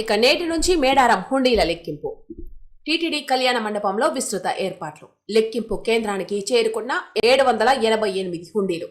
ఇక నేటి నుంచి మేడారం హుండీల లెక్కింపు. టీటీడీ కళ్యాణ మండపంలో విస్తృత ఏర్పాట్లు. లెక్కింపు కేంద్రానికి చేరుకున్న 788 హుండీలు,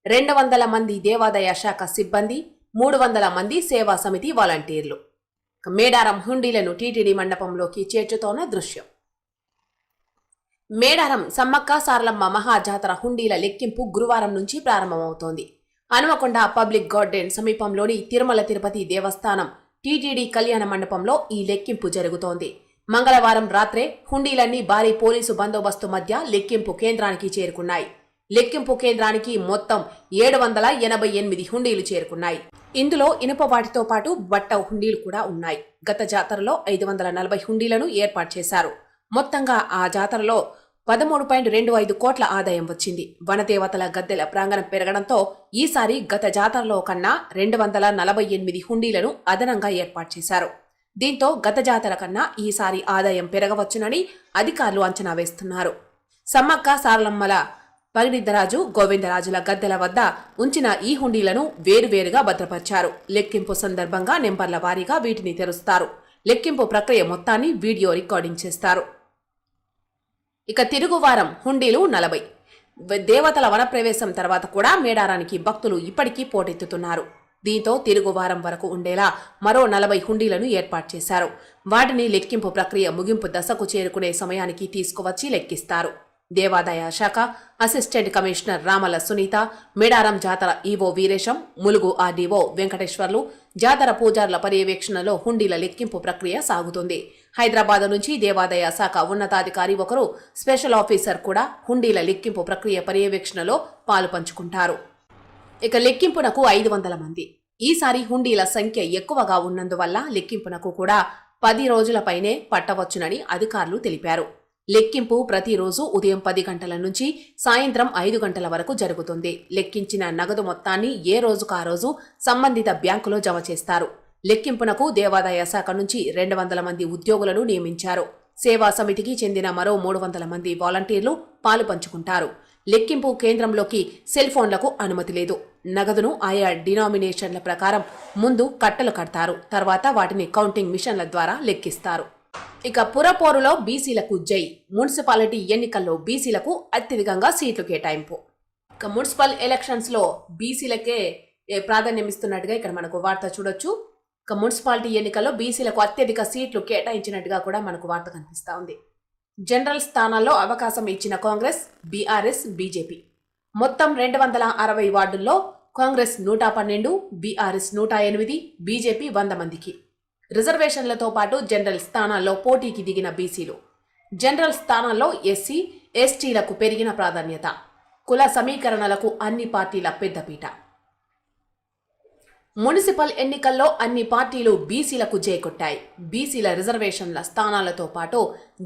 200 మంది దేవాదాయ శాఖ సిబ్బంది, 300 మంది సేవా సమితి వాలంటీర్లు. మేడారం హుండీలను టీటీడీ మండపంలోకి చేర్చుతోన్న దృశ్యం. మేడారం సమ్మక్క సారలమ్మ మహాజాతర హుండీల లెక్కింపు గురువారం నుంచి ప్రారంభమవుతోంది. హనుమకొండ పబ్లిక్ గార్డెన్ సమీపంలోని తిరుమల తిరుపతి దేవస్థానం టీటీడీ కళ్యాణ మండపంలో ఈ లెక్కింపు జరుగుతోంది. మంగళవారం రాత్రే హుండీలన్నీ భారీ పోలీసు బందోబస్తు మధ్య లెక్కింపు కేంద్రానికి చేరుకున్నాయి. లెక్కింపు కేంద్రానికి మొత్తం 788 హుండీలు చేరుకున్నాయి. ఇందులో ఇనుప వాటితో పాటు బట్ట హుండీలు కూడా ఉన్నాయి. గత జాతరలో 540 హుండీలను ఏర్పాటు చేశారు. మొత్తంగా ఆ జాతరలో 13.25 కోట్ల ఆదాయం వచ్చింది. వనదేవతల గద్దెల ప్రాంగణం పెరగడంతో ఈసారి గత జాతరలో కన్నా 248 హుండీలను అదనంగా ఏర్పాటు చేశారు. దీంతో గత జాతర కన్నా ఈసారి ఆదాయం పెరగవచ్చునని అధికారులు అంచనా వేస్తున్నారు. సమ్మక్క సారలమ్మల పగిడిద్దరాజు, గోవిందరాజుల గద్దెల వద్ద ఉంచిన ఈ హుండీలను వేరువేరుగా భద్రపరిచారు. లెక్కింపు సందర్భంగా నెంబర్ల వారీగా వీటిని తెరుస్తారు. లెక్కింపు ప్రక్రియ మొత్తాన్ని వీడియో రికార్డింగ్ చేస్తారు. ఇక తిరుగువారం హుండీలు 40. దేవతల వనప్రవేశం తర్వాత కూడా మేడారానికి భక్తులు ఇప్పటికీ పోటెత్తుతున్నారు. దీంతో తిరుగువారం వరకు ఉండేలా మరో 40 హుండీలను ఏర్పాటు చేశారు. వాటిని లెక్కింపు ప్రక్రియ ముగింపు దశకు చేరుకునే సమయానికి తీసుకువచ్చి లెక్కిస్తారు. దేవాదాయ శాఖ అసిస్టెంట్ కమిషనర్ రామల సునీత, మేడారం జాతర ఈవో వీరేశం, ములుగు ఆర్డీఓ వెంకటేశ్వర్లు, జాతర పూజార్ల పర్యవేక్షణలో హుండీల లెక్కింపు ప్రక్రియ సాగుతుంది. హైదరాబాద్ నుంచి దేవాదాయ శాఖ ఉన్నతాధికారి ఒకరు, స్పెషల్ ఆఫీసర్ కూడా హుండీల లెక్కింపు ప్రక్రియ పర్యవేక్షణలో పాలు పంచుకుంటారు. ఇక లెక్కింపునకు 500 మంది. ఈసారి హుండీల సంఖ్య ఎక్కువగా ఉన్నందువల్ల లెక్కింపునకు కూడా 10 రోజులపైనే పట్టవచ్చునని అధికారులు తెలిపారు. లెక్కింపు ప్రతిరోజు ఉదయం 10 గంటల నుంచి సాయంత్రం 5 గంటల వరకు జరుగుతుంది. లెక్కించిన నగదు మొత్తాన్ని ఏ రోజుకు ఆ రోజు సంబంధిత బ్యాంకులో జమ చేస్తారు. లెక్కింపునకు దేవాదాయ శాఖ నుంచి 200 మంది ఉద్యోగులను నియమించారు. సేవా సమితికి చెందిన మరో 300 మంది వాలంటీర్లు పాలు పంచుకుంటారు. లెక్కింపు కేంద్రంలోకి సెల్ ఫోన్లకు అనుమతి లేదు. నగదును ఆయా డినామినేషన్ల ప్రకారం ముందు కట్టలు కడతారు. తర్వాత వాటిని కౌంటింగ్ మిషన్ల ద్వారా లెక్కిస్తారు. ఇక పురపోరులో బీసీలకు జై. మున్సిపాలిటీ ఎన్నికల్లో బీసీలకు అత్యధికంగా సీట్లు కేటాయింపు. ఇక మున్సిపల్ ఎలక్షన్స్ లో బీసీలకే ప్రాధాన్యమిస్తున్నట్టుగా ఇక్కడ మనకు వార్త చూడొచ్చు. ఇక మున్సిపాలిటీ ఎన్నికల్లో బీసీలకు అత్యధిక సీట్లు కేటాయించినట్టుగా కూడా మనకు వార్త కనిపిస్తా ఉంది. జనరల్ స్థానాల్లో అవకాశం ఇచ్చిన కాంగ్రెస్, బీఆర్ఎస్, బీజేపీ. మొత్తం 260 వార్డుల్లో కాంగ్రెస్ 112, బీఆర్ఎస్ 108, బీజేపీ 100 మందికి. రిజర్వేషన్లతో పాటు జనరల్ స్థానాల్లో పోటీకి దిగిన బీసీలు. జనరల్ స్థానాల్లో ఎస్సీ, ఎస్టీలకు పెరిగిన ప్రాధాన్యత. కుల సమీకరణలకు అన్ని పార్టీల పెద్దపీట. మున్సిపల్ ఎన్నికల్లో అన్ని పార్టీలు బీసీలకు జయకొట్టాయి. బీసీల రిజర్వేషన్ల స్థానాలతో పాటు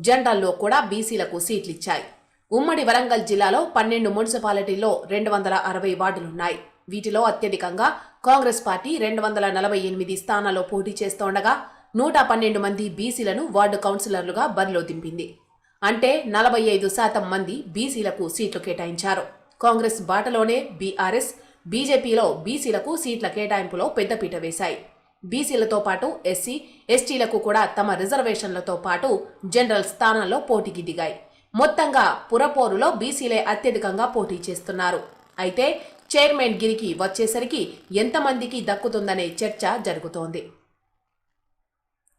జనరల్లో కూడా బీసీలకు సీట్లిచ్చాయి. ఉమ్మడి వరంగల్ జిల్లాలో 12 మున్సిపాలిటీల్లో 260 వార్డులున్నాయి. వీటిలో అత్యధికంగా కాంగ్రెస్ పార్టీ 248 స్థానాల్లో పోటీ చేస్తోండగా 112 మంది బీసీలను వార్డు కౌన్సిలర్లుగా బరిలో దింపింది. అంటే 45% మంది బీసీలకు సీట్లు కేటాయించారు. కాంగ్రెస్ బాటలోనే బీఆర్ఎస్, బీజేపీలో బీసీలకు సీట్ల కేటాయింపులో పెద్దపీట వేశాయి. బీసీలతో పాటు ఎస్సీ, ఎస్టీలకు కూడా తమ రిజర్వేషన్లతో పాటు జనరల్ స్థానాల్లో పోటీకి దిగాయి. మొత్తంగా పురపోరులో బీసీలే అత్యధికంగా పోటీ చేస్తున్నారు. అయితే చైర్మన్ గిరికి వచ్చేసరికి ఎంతమందికి దక్కుతుందనే చర్చ జరుగుతోంది.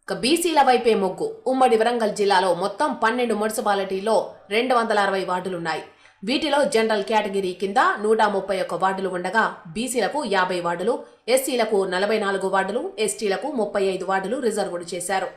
బీసీల వైపే మొగ్గు. ఉమ్మడి వరంగల్ జిల్లాలో మొత్తం 12 మున్సిపాలిటీల్లో 260 వార్డులున్నాయి. వీటిలో జనరల్ కేటగిరీ కింద 131 వార్డులు ఉండగా బీసీలకు 50 వార్డులు, ఎస్సీలకు 44 వార్డులు, ఎస్టీలకు 35 వార్డులు రిజర్వుడు చేశారు.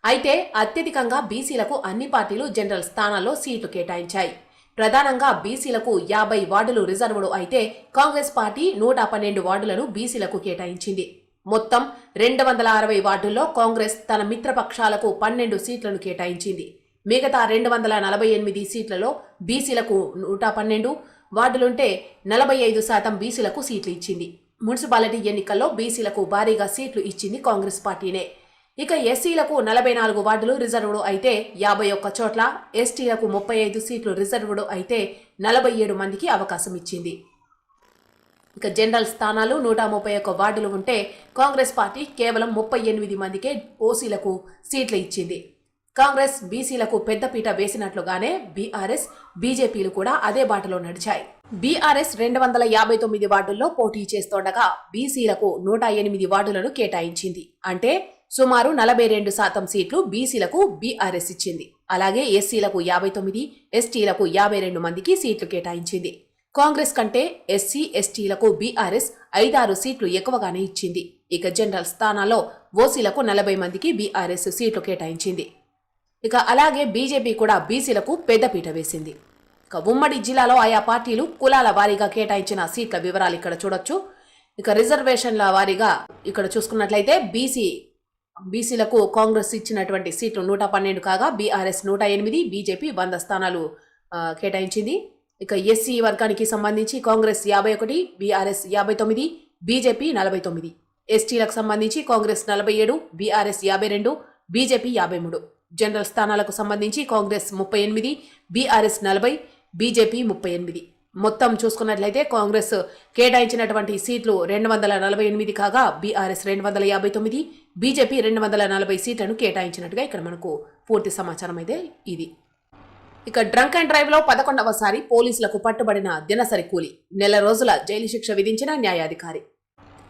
అయితే అత్యధికంగా బీసీలకు అన్ని పార్టీలు జనరల్ స్థానాల్లో సీట్లు కేటాయించాయి. ప్రధానంగా బీసీలకు 50 వార్డులు రిజర్వుడు అయితే కాంగ్రెస్ పార్టీ 112 వార్డులను బీసీలకు కేటాయించింది. మొత్తం 260 వార్డుల్లో కాంగ్రెస్ తన మిత్రపక్షాలకు 12 సీట్లను కేటాయించింది. మిగతా 248 సీట్లలో బీసీలకు 112 వార్డులుంటే 45% బీసీలకు సీట్లు ఇచ్చింది. మున్సిపాలిటీ ఎన్నికల్లో బీసీలకు భారీగా సీట్లు ఇచ్చింది కాంగ్రెస్ పార్టీనే. ఇక ఎస్సీలకు 44 వార్డులు రిజర్వుడు అయితే 51 చోట్ల, ఎస్టీలకు 35 సీట్లు రిజర్వుడు అయితే 47 మందికి అవకాశం ఇచ్చింది. ఇక జనరల్ స్థానాలు 131 వార్డులు ఉంటే కాంగ్రెస్ పార్టీ కేవలం 38 మందికే ఓసీలకు సీట్లు ఇచ్చింది. కాంగ్రెస్ బీసీలకు పెద్దపీట వేసినట్లుగానే బీఆర్ఎస్ బీజేపీలు కూడా అదే బాటలో నడిచాయి. బీఆర్ఎస్ 259 వార్డుల్లో పోటీ చేస్తుండగా బీసీలకు 108 వార్డులను కేటాయించింది. అంటే సుమారు 42% సీట్లు బీసీలకు బీఆర్ఎస్ ఇచ్చింది. అలాగే ఎస్సీలకు 59, ఎస్టీలకు 52 మందికి సీట్లు కేటాయించింది. కాంగ్రెస్ కంటే ఎస్సీ ఎస్టీలకు బీఆర్ఎస్ 5-6 సీట్లు ఎక్కువగానే ఇచ్చింది. ఇక జనరల్ స్థానాల్లో ఓసీలకు 40 మందికి బీఆర్ఎస్ సీట్లు కేటాయించింది. ఇక అలాగే బీజేపీ కూడా బీసీలకు పెద్దపీట వేసింది. ఇక ఉమ్మడి జిల్లాలో ఆయా పార్టీలు కులాల వారీగా కేటాయించిన సీట్ల వివరాలు ఇక్కడ చూడొచ్చు. ఇక రిజర్వేషన్ల వారీగా ఇక్కడ చూసుకున్నట్లయితే బీసీలకు కాంగ్రెస్ ఇచ్చినటువంటి సీట్లు 112 కాగా బీఆర్ఎస్ 108, బీజేపీ 100 స్థానాలు కేటాయించింది. ఇక ఎస్సీ వర్గానికి సంబంధించి కాంగ్రెస్ 51, బీఆర్ఎస్ 59, బీజేపీ 49. ఎస్టీలకు సంబంధించి కాంగ్రెస్ 47, బీఆర్ఎస్ 52, బీజేపీ 53. జనరల్ స్థానాలకు సంబంధించి కాంగ్రెస్ 38, బీఆర్ఎస్ 40, బీజేపీ 38. మొత్తం చూసుకున్నట్లయితే కాంగ్రెస్ కేటాయించినటువంటి సీట్లు 248 కాగా బీఆర్ఎస్ 259, బీజేపీ 240 సీట్లను కేటాయించినట్టుగా ఇక్కడ మనకు పూర్తి సమాచారం అయితే ఇది. ఇక డ్రంక్ అండ్ డ్రైవ్ లో 11వసారి పోలీసులకు పట్టుబడిన దినసరి కూలి, నెల రోజుల జైలు శిక్ష విధించిన న్యాయాధికారి.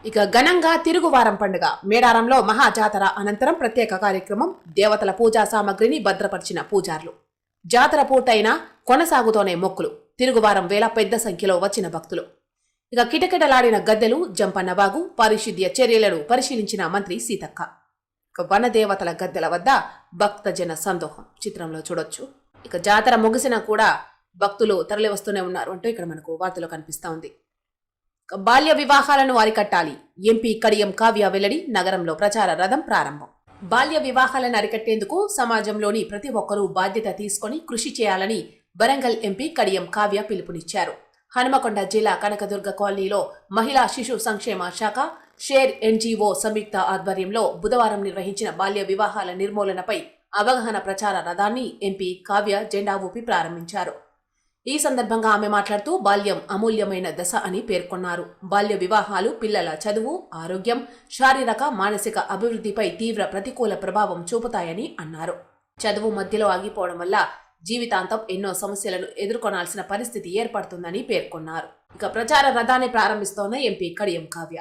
ఇక ఘనంగా తిరుగువారం పండుగ మేడారంలో మహాజాతర అనంతరం ప్రత్యేక కార్యక్రమం, దేవతల పూజా సామగ్రిని భద్రపరిచిన పూజార్లు. జాతర పూర్తయినా కొనసాగుతోనే మొక్కులు, తిరుగువారం వేళ పెద్ద సంఖ్యలో వచ్చిన భక్తులు. ఇక కిటకిటలాడిన గద్దెలు, జంపన్నవాగు పారిశుద్ధ్య చర్యలను పరిశీలించిన మంత్రి సీతక్క. ఇక వనదేవతల గద్దెల వద్ద భక్తజన సందోహం చిత్రంలో చూడొచ్చు. ఇక జాతర ముగిసినా కూడా భక్తులు తరలి వస్తూనే ఉన్నారు అంటూ ఇక్కడ మనకు వార్తలో కనిపిస్తా ఉంది. బాల్య వివాహాలను అరికట్టాలి, ఎంపీ కడియం కావ్య వెల్లడి, నగరంలో ప్రచార రథం ప్రారంభం. బాల్య వివాహాలను అరికట్టేందుకు సమాజంలోని ప్రతి ఒక్కరూ బాధ్యత తీసుకొని కృషి చేయాలని వరంగల్ ఎంపీ కడియం కావ్య పిలుపునిచ్చారు. హనుమకొండ జిల్లా కనకదుర్గ కాలనీలో మహిళా శిశు సంక్షేమ శాఖ, షేర్ ఎన్జీఓ సంయుక్త ఆధ్వర్యంలో బుధవారం నిర్వహించిన బాల్య వివాహాల నిర్మూలనపై అవగాహన ప్రచార రథాన్ని ఎంపీ కావ్య జెండా ఊపి ప్రారంభించారు. ఈ సందర్భంగా ఆమె మాట్లాడుతూ బాల్యం అమూల్యమైన దశ అని పేర్కొన్నారు. బాల్య వివాహాలు పిల్లల చదువు, ఆరోగ్యం, శారీరక, మానసిక అభివృద్ధిపై తీవ్ర ప్రతికూల ప్రభావం చూపుతాయని అన్నారు. చదువు మధ్యలో ఆగిపోవడం వల్ల జీవితాంతం ఎన్నో సమస్యలను ఎదుర్కొనాల్సిన పరిస్థితి ఏర్పడుతుందని పేర్కొన్నారు. ఇక ప్రచార రథాన్ని ప్రారంభిస్తోన్న ఎంపీ కడియం కావ్య.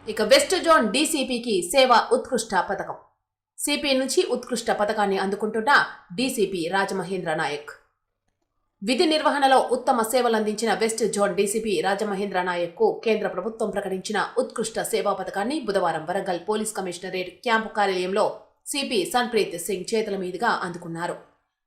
ఇక వెస్ట్ జోన్ డీసీపీకి సేవా ఉత్కృష్ట పథకం. సిపి నుంచి ఉత్కృష్ట పథకాన్ని అందుకుంటున్న డీసీపీ రాజమహేంద్ర నాయక్. విధి నిర్వహణలో ఉత్తమ సేవలందించిన west zone DCP Rajamahendra Nayak కు కేంద్ర ప్రభుత్వం ప్రకటించిన ఉత్కృష్ట సేవా పథకాన్ని బుధవారం వరంగల్ పోలీస్ కమిషనరేట్ క్యాంపు కార్యాలయంలో సిపి సన్ప్రీత్ సింగ్ చేతుల మీదుగా అందుకున్నారు.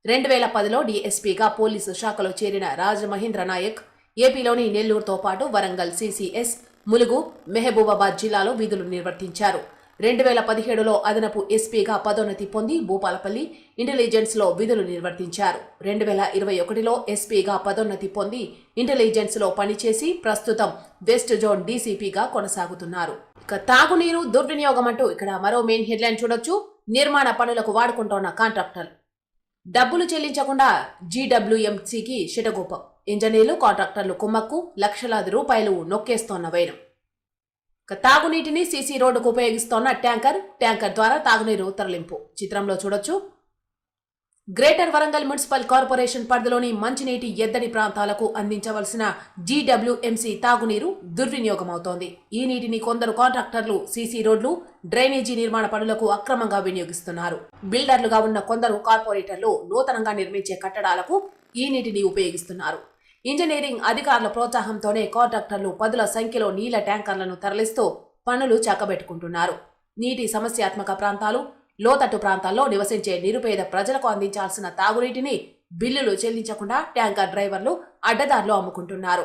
2010లో డీఎస్పీగా పోలీసు శాఖలో చేరిన రాజమహేంద్ర నాయక్ ఏపీలోని నెల్లూరుతో పాటు వరంగల్, సిసిఎస్, ములుగు, మెహబూబాబాద్ జిల్లాలో విధులు నిర్వర్తించారు. 2017లో అదనపు ఎస్పీగా పదోన్నతి పొంది భూపాలపల్లి ఇంటెలిజెన్స్ లో విధులు నిర్వర్తించారు. 2021లో ఎస్పీగా పదోన్నతి పొంది ఇంటెలిజెన్స్ లో పనిచేసి ప్రస్తుతం వెస్ట్ జోన్ డీసీపీగా కొనసాగుతున్నారు. ఇక తాగునీరు దుర్వినియోగం అంటూ ఇక్కడ మరో మెయిన్ హెడ్లైన్ చూడొచ్చు. నిర్మాణ పనులకు వాడుకుంటోన్న కాంట్రాక్టర్ డబ్బులు చెల్లించకుండా జీడబ్ల్యూఎంసీకి శటగోపం. ఇంజనీర్లు, కాంట్రాక్టర్లు కుమ్మక్కు, లక్షలాది రూపాయలు నొక్కేస్తోన్న వైరం. తాగునీటిని సీసీ రోడ్డుకు ఉపయోగిస్తోన్న ట్యాంకర్ ద్వారా తాగునీరు తరలింపు చిత్రంలో చూడొచ్చు. గ్రేటర్ వరంగల్ మున్సిపల్ కార్పొరేషన్ పరిధిలోని మంచినీటి ఎద్దడి ప్రాంతాలకు అందించవలసిన జీడబ్ల్యూఎంసీ తాగునీరు దుర్వినియోగమవుతోంది. ఈ నీటిని కొందరు కాంట్రాక్టర్లు సీసీ రోడ్లు, డ్రైనేజీ నిర్మాణ పనులకు అక్రమంగా వినియోగిస్తున్నారు. బిల్డర్లుగా ఉన్న కొందరు కార్పొరేటర్లు నూతనంగా నిర్మించే కట్టడాలకు ఈ నీటిని ఉపయోగిస్తున్నారు. ఇంజనీరింగ్ అధికారుల ప్రోత్సాహంతోనే కాంట్రాక్టర్లు పదుల సంఖ్యలో నీళ్ల ట్యాంకర్లను తరలిస్తూ పనులు చక్కబెట్టుకుంటున్నారు. నీటి సమస్యాత్మక ప్రాంతాలు, లోతట్టు ప్రాంతాల్లో నివసించే నిరుపేద ప్రజలకు అందించాల్సిన తాగునీటిని బిల్లులు చెల్లించకుండా ట్యాంకర్ డ్రైవర్లు అడ్డదారులు అమ్ముకుంటున్నారు.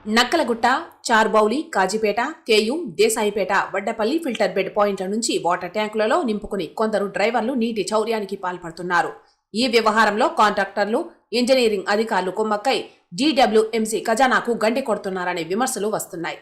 Nakkalagutta, Charbowli, Kazipet, KU, Desaipet, Waddepally filter bed పాయింట్ల నుంచి వాటర్ ట్యాంకులలో నింపుకుని కొందరు డ్రైవర్లు నీటి చౌర్యానికి పాల్పడుతున్నారు. ఈ వ్యవహారంలో కాంట్రాక్టర్లు, ఇంజనీరింగ్ అధికారులు కుమ్మక్కై జీడబ్ల్యూఎంసీ ఖజానాకు గండి కొడుతున్నారనే విమర్శలు వస్తున్నాయి.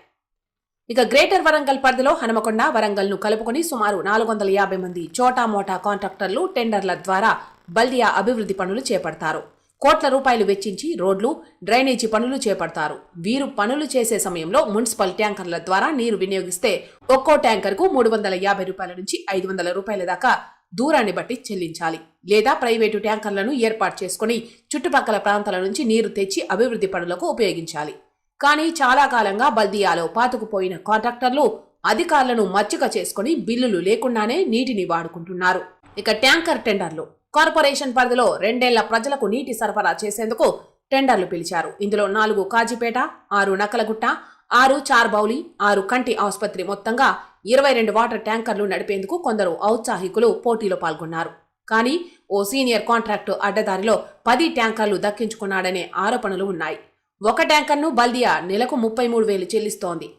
ఇక గ్రేటర్ వరంగల్ పరిధిలో హనుమకొండ, వరంగల్ ను కలుపుకుని సుమారు 450 మంది చోటా మోటా కాంట్రాక్టర్లు టెండర్ల ద్వారా బల్దియా అభివృద్ధి పనులు చేపడతారు. కోట్ల రూపాయలు వెచ్చించి రోడ్లు, డ్రైనేజీ పనులు చేపడతారు. వీరు పనులు చేసే సమయంలో మున్సిపల్ ట్యాంకర్ల ద్వారా నీరు వినియోగిస్తే ఒక్కో ట్యాంకర్కు 350 రూపాయల నుంచి 500 రూపాయల దాకా దూరాన్ని బట్టి చెల్లించాలి. లేదా ప్రైవేటు ట్యాంకర్లను ఏర్పాటు చేసుకుని చుట్టుపక్కల ప్రాంతాల నుంచి నీరు తెచ్చి అభివృద్ధి పనులకు ఉపయోగించాలి. కానీ చాలా కాలంగా బల్దియాలో పాతుకుపోయిన కాంట్రాక్టర్లు అధికారులను మచ్చిక చేసుకుని బిల్లులు లేకుండానే నీటిని వాడుకుంటున్నారు. ఇక ట్యాంకర్ టెండర్లు. కార్పొరేషన్ పరిధిలో 2 ఏళ్ల ప్రజలకు నీటి సరఫరా చేసేందుకు టెండర్లు పిలిచారు. ఇందులో 4 కాజీపేట, 6 నకలగుట్ట, 6 చార్బౌలి, 6 కంటి ఆసుపత్రి మొత్తంగా 22 వాటర్ ట్యాంకర్లు నడిపేందుకు కొందరు ఔత్సాహికులు పోటీలో పాల్గొన్నారు. కానీ ఓ సీనియర్ కాంట్రాక్టు అడ్డదారిలో 10 ట్యాంకర్లు దక్కించుకున్నాడనే ఆరోపణలు ఉన్నాయి. ఒక ట్యాంకర్ను బల్దియా నెలకు 33,000 చెల్లిస్తోంది.